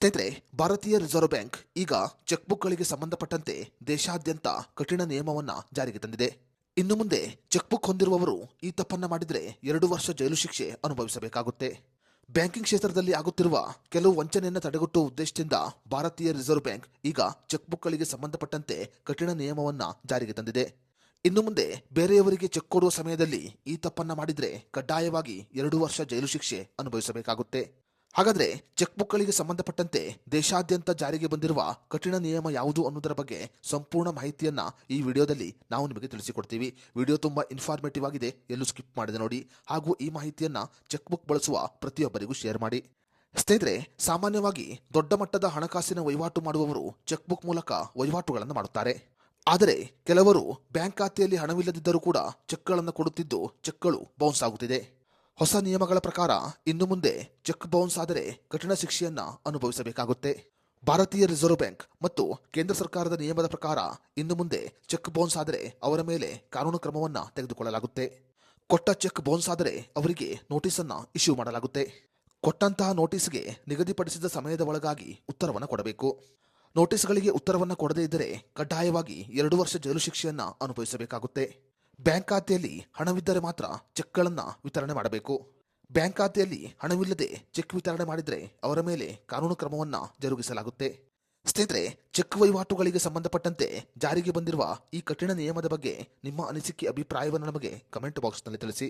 ಸ್ನೇಹಿತರೆ, ಭಾರತೀಯ reserve bank ಈಗ ಚೆಕ್ಬುಕ್ಗಳಿಗೆ ಸಂಬಂಧಪಟ್ಟಂತೆ ದೇಶಾದ್ಯಂತ ಕಠಿಣ ನಿಯಮವನ್ನ ಜಾರಿಗೆ ತಂದಿದೆ. ಇನ್ನು ಮುಂದೆ ಚೆಕ್ಬುಕ್ ಹೊಂದಿರುವವರು ಈ ತಪ್ಪನ್ನ ಮಾಡಿದರೆ 2 ವರ್ಷ ಜೈಲು ಶಿಕ್ಷೆ ಅನುಭವಿಸಬೇಕಾಗುತ್ತೆ. ಬ್ಯಾಂಕಿಂಗ್ ಕ್ಷೇತ್ರದಲ್ಲಿ ಆಗುತ್ತಿರುವ ಕೆಲವು ವಂಚನೆಯನ್ನು ತಡೆಗಟ್ಟುವ ಉದ್ದೇಶದಿಂದ ಭಾರತೀಯ ರಿಸರ್ವ್ ಬ್ಯಾಂಕ್ ಈಗ ಚೆಕ್ಬುಕ್ಗಳಿಗೆ ಸಂಬಂಧಪಟ್ಟಂತೆ ಕಠಿಣ ನಿಯಮವನ್ನ ಜಾರಿಗೆ ತಂದಿದೆ. ಇನ್ನು ಮುಂದೆ ಬೇರೆಯವರಿಗೆ ಚೆಕ್ ಕೊಡುವ ಸಮಯದಲ್ಲಿ ಈ ತಪ್ಪನ್ನ ಮಾಡಿದ್ರೆ ಕಡ್ಡಾಯವಾಗಿ 2 ವರ್ಷ ಜೈಲು ಶಿಕ್ಷೆ ಅನುಭವಿಸಬೇಕಾಗುತ್ತೆ. ಹಾಗಾದ್ರೆ ಚೆಕ್ಬುಕ್ಗಳಿಗೆ ಸಂಬಂಧಪಟ್ಟಂತೆ ದೇಶಾದ್ಯಂತ ಜಾರಿಗೆ ಬಂದಿರುವ ಕಠಿಣ ನಿಯಮ ಯಾವುದು ಅನ್ನೋದರ ಬಗ್ಗೆ ಸಂಪೂರ್ಣ ಮಾಹಿತಿಯನ್ನ ಈ ವಿಡಿಯೋದಲ್ಲಿ ನಾವು ನಿಮಗೆ ತಿಳಿಸಿಕೊಡ್ತೀವಿ. ವಿಡಿಯೋ ತುಂಬಾ ಇನ್ಫಾರ್ಮೇಟಿವ್ ಆಗಿದೆ, ಎಲ್ಲೂ ಸ್ಕಿಪ್ ಮಾಡದೆ ನೋಡಿ. ಹಾಗೂ ಈ ಮಾಹಿತಿಯನ್ನ ಚೆಕ್ಬುಕ್ ಬಳಸುವ ಪ್ರತಿಯೊಬ್ಬರಿಗೂ ಶೇರ್ ಮಾಡಿ. ಸ್ನೇಹಿತರೆ, ಸಾಮಾನ್ಯವಾಗಿ ದೊಡ್ಡ ಮಟ್ಟದ ಹಣಕಾಸಿನ ವಹಿವಾಟು ಮಾಡುವವರು ಚೆಕ್ಬುಕ್ ಮೂಲಕ ವಹಿವಾಟುಗಳನ್ನು ಮಾಡುತ್ತಾರೆ. ಆದರೆ ಕೆಲವರು ಬ್ಯಾಂಕ್ ಖಾತೆಯಲ್ಲಿ ಹಣವಿಲ್ಲದಿದ್ದರೂ ಕೂಡ ಚೆಕ್ಗಳನ್ನು ಕೊಡುತ್ತಿದ್ದು ಚೆಕ್ಗಳು ಬೌನ್ಸ್ ಆಗುತ್ತಿದೆ. ಹೊಸ ನಿಯಮಗಳ ಪ್ರಕಾರ ಇನ್ನು ಮುಂದೆ ಚೆಕ್ ಬೌನ್ಸ್ ಆದರೆ ಕಠಿಣ ಶಿಕ್ಷೆಯನ್ನ ಅನುಭವಿಸಬೇಕಾಗುತ್ತೆ. ಭಾರತೀಯ ರಿಸರ್ವ್ ಬ್ಯಾಂಕ್ ಮತ್ತು ಕೇಂದ್ರ ಸರ್ಕಾರದ ನಿಯಮದ ಪ್ರಕಾರ ಇನ್ನು ಮುಂದೆ ಚೆಕ್ ಬೌನ್ಸ್ ಆದರೆ ಅವರ ಮೇಲೆ ಕಾನೂನು ಕ್ರಮವನ್ನ ತೆಗೆದುಕೊಳ್ಳಲಾಗುತ್ತೆ. ಕೊಟ್ಟ ಚೆಕ್ ಬೌನ್ಸ್ ಆದರೆ ಅವರಿಗೆ ನೋಟಿಸ್ ಅನ್ನ ಇಶ್ಯೂ ಮಾಡಲಾಗುತ್ತೆ. ಕೊಟ್ಟಂತಹ ನೋಟಿಸ್ಗೆ ನಿಗದಿಪಡಿಸಿದ ಸಮಯದ ಒಳಗಾಗಿ ಉತ್ತರವನ್ನು ಕೊಡಬೇಕು. ನೋಟಿಸ್ಗಳಿಗೆ ಉತ್ತರವನ್ನು ಕೊಡದೇ ಇದ್ದರೆ ಕಡ್ಡಾಯವಾಗಿ 2 ವರ್ಷ ಜೈಲು ಶಿಕ್ಷೆಯನ್ನ ಅನುಭವಿಸಬೇಕಾಗುತ್ತೆ. ಬ್ಯಾಂಕ್ ಖಾತೆಯಲ್ಲಿ ಹಣವಿದ್ದರೆ ಮಾತ್ರ ಚೆಕ್ಗಳನ್ನ ವಿತರಣೆ ಮಾಡಬೇಕು. ಬ್ಯಾಂಕ್ ಖಾತೆಯಲ್ಲಿ ಹಣವಿಲ್ಲದೆ ಚೆಕ್ ವಿತರಣೆ ಮಾಡಿದರೆ ಅವರ ಮೇಲೆ ಕಾನೂನು ಕ್ರಮವನ್ನ ಜರುಗಿಸಲಾಗುತ್ತೆ. ಸ್ನೇಹಿತರೆ, ಚೆಕ್ ವಹಿವಾಟುಗಳಿಗೆ ಸಂಬಂಧಪಟ್ಟಂತೆ ಜಾರಿಗೆ ಬಂದಿರುವ ಈ ಕಠಿಣ ನಿಯಮದ ಬಗ್ಗೆ ನಿಮ್ಮ ಅನಿಸಿಕೆ ಅಭಿಪ್ರಾಯವನ್ನು ನಮಗೆ ಕಮೆಂಟ್ ಬಾಕ್ಸ್ನಲ್ಲಿ ತಿಳಿಸಿ.